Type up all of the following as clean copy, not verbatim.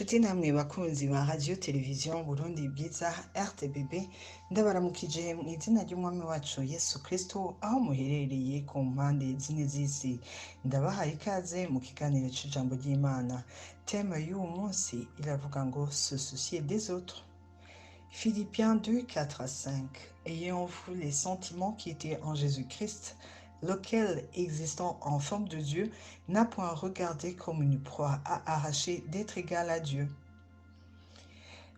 Nshuti namwe bakunzi ba radio televiziyo Burundi bwiza RTBB, ndabaramukije mu izina ry'umwami wacu Yesu Kristo aho muherereye ku mpande zine z'isi. Ndabahaye ikaze mu kiganiro c'ijambo ry'Imana. Thème y'uyu munsi iravuga ngo se soucier des autres. Philippiens 2, 4 à 5. Ayant vous les sentiments qui étaient en Jésus-Christ, lequel, existant en forme de Dieu, n'a point regardé comme une proie à arracher d'être égal à Dieu.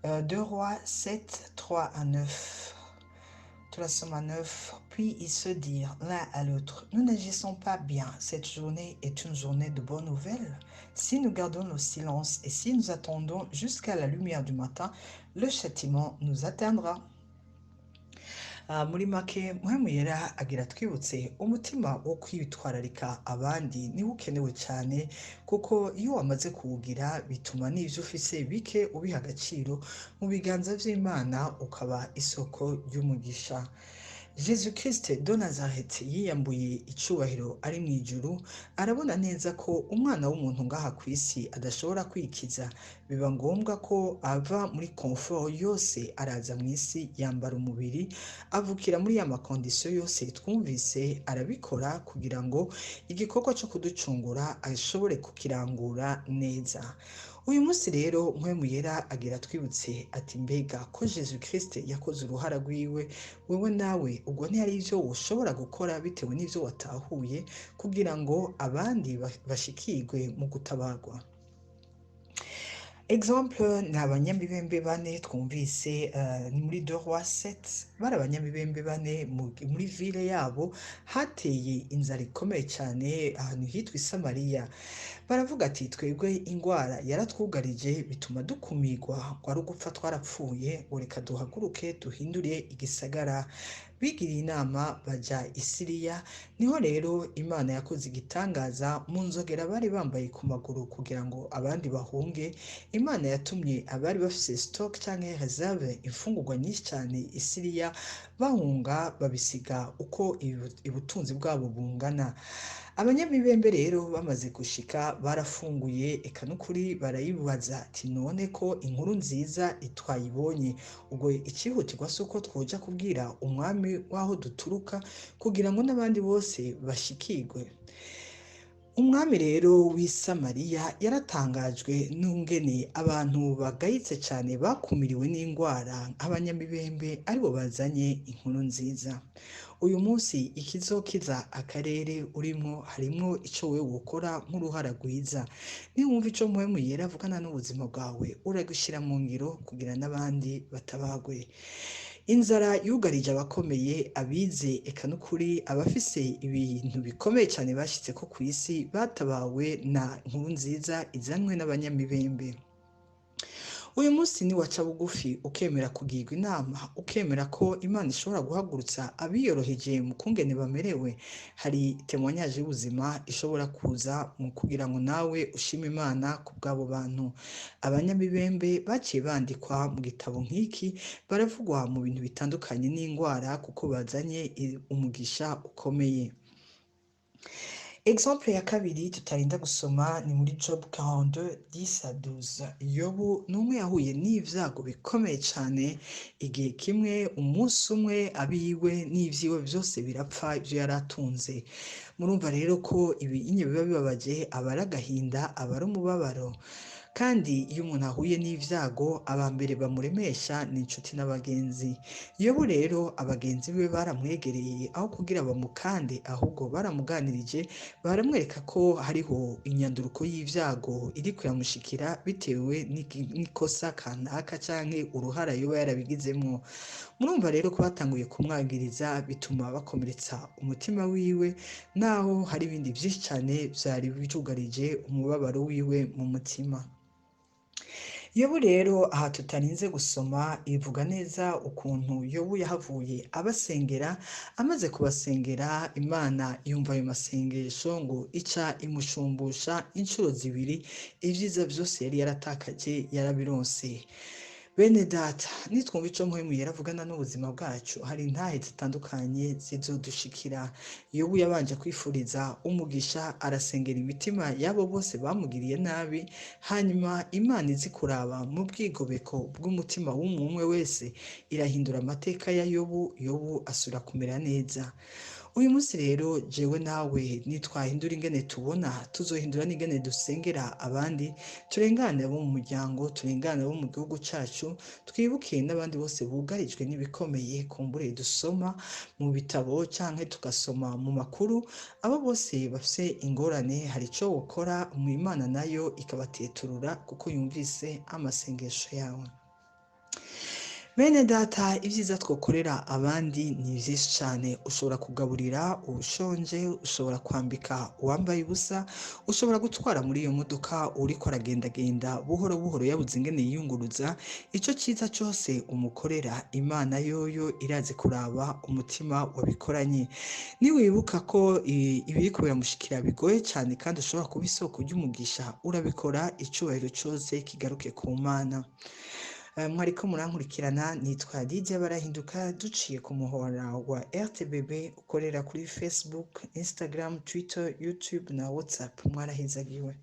2 Rois 7, 3 à 9. Tout la somme à 9. Puis ils se dirent l'un à l'autre, nous n'agissons pas bien, cette journée est une journée de bonnes nouvelles. Si nous gardons nos silences et si nous attendons jusqu'à la lumière du matin, le châtiment nous atteindra. Muri make muhemu yera agira twibutse umutima wo kwitwararika abandi niwo ukenewe cyane, kuko iyo wamaze kuwugira bituma n'ivyo ufise bike ubiha agaciro mu biganza vy'Imana, ukaba isoko ry'umugisha. Jésus Christ de Nazareth yiyambuye icubahiro ari mu ijuru, arabona neza ko umwana w'umuntu ngaha ku isi adashobora kwikiza, biba ngombwa ko ava muri confort yose, araza mu isi yambara umubiri, avukira muri ya makondisiyo yose twumvise, arabikora kugira ngo igikorwa cyo kuducungura ashobore kukirangura neza. Uyu munsi rero mpwemu yera agira twibutse ati mbega ko Jésus Christ yakoze uruhara rwiwe, wewe nawe ubwo ntihari ivyo ushobora gukora bitewe n'ivyo watahuye kugira ngo abandi bashikirwe mu gutabarwa. Exemple ni abanyamibembe bane twumvise muri 2 Rois 7. Bari abanyamibembe bane muri ville yabo hateye inzara ikomeye cyane ahantu hitwa i Samariya. Baravuga ati twebwe ingwara yaratwugarije bituma dukumirwa, ngo ari ugupfa twarapfuye, ngo reka duhaguruke duhindure igisagara. Bigiriye inama baja i Siriya. Niho rero Imana yakoze igitangaza mu nzogera bari bambaye ku maguru kugira ngo abandi bahunge. Imana yatumye abari bafise stock canke reserve imfungurwa nyinshi cyane i Siriya bahunga, babisiga uko ubutunzi bwabo bungana. Abanyamibembe rero bamaze gushika barafunguye, eka n'ukuri barayibaza ati none ko inkuru nziza twayibonye, ubwo icihutirwa suko twoja kubwira umwami waho duturuka kugira ngo n'abandi bose bashikirwe. Umwami rero w'i Samariya yaratangajwe n'ungene abantu bagayitse cyane bakumiriwe n'ingwara nk'abanyamibembe aribo bazanye inkuru nziza. Uyu munsi ikizokiza akarere urimo harimwo ico wewe wokora nk'uruhara rwiza. Niwumva ico mpwemu yera avugana n'ubuzima bwawe, uragishira mu ngiro kugira n'abandi batabagwe. Inzara yugarije abakomeye, abize, eka n'ukuri abafise ibintu bikomeye cyane bashitse ko ku isi batabawe na nkuru nziza izanwe n'abanyamibembe. Uyu munsi ni waca bugufi ukemera kugirwa inama, ukemera ko Imana ishobora guhagurutsa abiyoroheje mu kungene bamerewe, hari témoignage y'ubuzima ishobora kuza mu kugira ngo nawe ushime Imana ku bw'abo bantu. Abanyamibembe baciye bandikwa mu gitabo nk'iki, baravugwa mu bintu bitandukanye n'ingwara kuko bazanye umugisha ukomeye. Exemple ya kabiri tutarinda gusoma ni muri Job 42, 10 à 12. Yobu numwe yahuye n'ivyago bikomeye cyane, igihe kimwe umunsi umwe abiwe n'ivyiwe byose birapfa, ivyo yaratunze. Murumva rero ko ibi biba bibabaje, abari agahinda, abari umubabaro. Kandi iyo umuntu ahuye n'ivyago, abambere bamuremesha ni inshuti n'abagenzi. Yobu rero abagenzi biwe baramwegereye, aho kugira bamukande ahubwo baramuganirije, baramwereka ko hariho inyanduruko y'ivyago iri kuyamushikira bitewe n'ikosa kanaka canke uruhara yoba yarabigizemwo. Murumva rero ko batanguye kumwagiriza, bituma bakomeretsa umutima wiwe, naho hari ibindi vyinshi cyane vyari bicugarije umubabaro wiwe mu mutima. Yobu rero aha tutarinze gusoma ivuga neza ukuntu Yobu yahavuye abasengera, amaze kubasengera Imana yumva ayo masengesho ngo ica imushumbusha inshuro zibiri, ivyiza vyose yari yaratakaje yarabironse. Bene data nitwumva ico mpwemu yera avugana n'ubuzima bwacu hari intahe zitandukanye zizodushikira. Yobu yabanje kwifuriza umugisha arasengera imitima y'abo bose bamugiriye nabi, hanyuma Imana izi kuraba mu bwigobeko bw'umutima w'umwe wese irahindura amateka ya Yobu, Yobu asubira kumera neza. Uyu munsi rero jewe nawe nitwahindura ingene tubona, tuzohindura n'ingene dusengera abandi, turengane abo mu muryango, turengane abo mu gihugu cacu, twibuke n'abandi bose bugarijwe n'ibikomeye kumbure dusoma mu bitabo canke tugasoma mu makuru. Abo bose bafise ingorane hari ico wokora mu Imana nayo ikabateturura kuko yumvise amasengesho yawe. Bene data ibyiza twokorera abandi ni vyinshi cane. Ushobora kugaburira ushonje, ushobora kwambika uwambaye ubusa, ushobora gutwara muri iyo modoka uriko aragendagenda buhoro buhoro yabuze ingene yiyunguruza. Ico ciza cose umukorera, Imana yoyo irazi kuraba umutima wabikoranye. Niwibuka ko ibiriko biramushikira bigoye cane kandi ushobora kuba isoko ry'umugisha, urabikora, icubahiro cose kigaruke ku Mana. Mwariko murankurikirana, nitwa Lydia Barahinduka, duciye ku muhora wa RTBB ukorera kuri Facebook, Instagram, Twitter, YouTube na WhatsApp. Mwarahizagiwe.